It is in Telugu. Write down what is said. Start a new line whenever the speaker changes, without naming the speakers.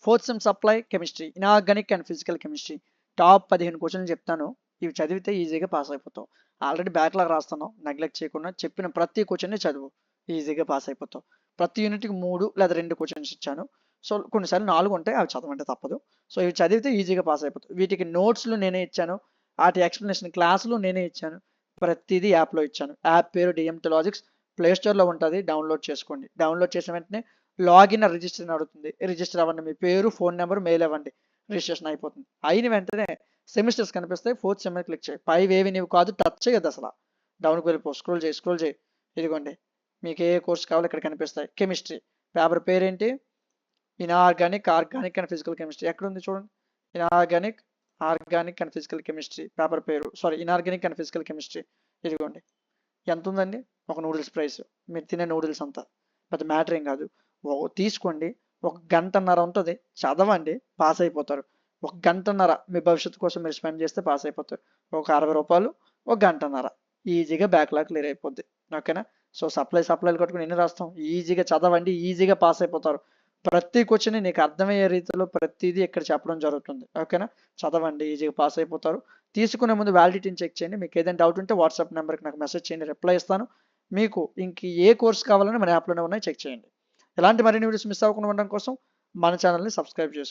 Fourth sem supply chemistry, inorganic and physical chemistry. Top 15 క్వశ్చన్లు చెప్తాను, ఇవి చదివితే ఈజీగా పాస్ అయిపోతావు. ఆల్రెడీ బ్యాక్లాగ్ రాస్తున్నావు, నెగ్లెక్ట్ చేయకుండా చెప్పిన ప్రతి క్వశ్చన్ని చదువు, ఈజీగా పాస్ అయిపోతావు. ప్రతి యూనిట్కి 3 లేదా 2 క్వశ్చన్స్ ఇచ్చాను. సో కొన్నిసార్లు 4 ఉంటాయి, అవి చదవంటే తప్పదు. సో ఇవి చదివితే ఈజీగా పాస్ అయిపోతావు. వీటికి నోట్స్లు నేనే ఇచ్చాను, వాటి ఎక్స్ప్లెనేషన్ క్లాసులు నేనే ఇచ్చాను, ప్రతిదీ యాప్లో ఇచ్చాను. యాప్ పేరు డిఎంటీ లాజిక్స్, ప్లేస్టోర్లో ఉంటుంది, డౌన్లోడ్ చేసుకోండి. డౌన్లోడ్ చేసిన వెంటనే లాగిన్ రిజిస్టర్ అని అడుగుతుంది, రిజిస్టర్ అవ్వండి, మీ పేరు ఫోన్ నెంబర్ మెయిల్ ఇవ్వండి, రిజిస్ట్రేషన్ అయిపోతుంది. అయిన వెంటనే సెమిస్టర్స్ కనిపిస్తాయి, ఫోర్త్ సెమ్ క్లిక్ చేయి. పైవేవి నీవు కాదు, టచ్ చేయొద్దు అసలు, డౌన్కి వెళ్ళిపో, స్క్రోల్ చేయి. ఇదిగోండి మీకు ఏ కోర్స్ కావాలో ఇక్కడ కనిపిస్తాయి. కెమిస్ట్రీ పేపర్ పేరేంటి, inorganic, organic and physical chemistry. ఎక్కడ ఉంది చూడండి, inorganic, organic and physical chemistry paper పేరు, sorry inorganic and physical chemistry. ఇదిగోండి ఎంత ఉందండి, ఒక నూడిల్స్ ప్రైస్, మీరు తినే నూడిల్స్ అంతా పెద్ద మ్యాటర్ ఏం కాదు. తీసుకోండి, 1 గంటన్నర ఉంటుంది, చదవండి, పాస్ అయిపోతారు. 1 గంటన్నర మీ భవిష్యత్తు కోసం మీరు స్పెండ్ చేస్తే పాస్ అయిపోతారు. ఒక 60 రూపాయలు, 1 గంటన్నర, ఈజీగా బ్యాక్లాగ్ క్లియర్ అయిపోద్ది. ఓకేనా? సో సప్లైలు కట్టుకుని ఎన్ని రాస్తాం, ఈజీగా చదవండి, ఈజీగా పాస్ అయిపోతారు. ప్రతి క్వశ్చన్ నీకు అర్థమయ్యే రీతిలో ప్రతిదీ ఇక్కడ చెప్పడం జరుగుతుంది. ఓకేనా? చదవండి, ఈజీగా పాస్ అయిపోతారు. తీసుకునే ముందు వ్యాలిడిటీని చెక్ చేయండి. మీకు ఏదైనా డౌట్ ఉంటే వాట్సాప్ నెంబర్కి నాకు మెసేజ్ చేయండి, రిప్లై ఇస్తాను. మీకు ఇంక ఏ కోర్స్ కావాలని మన యాప్లోనే ఉన్నాయి, చెక్ చేయండి. ఇలాంటి మరిన్ని వీడియోస్ మిస్ అవ్వకుండా ఉండడం కోసం మన ఛానల్ని సబ్స్క్రైబ్ చేసుకోండి.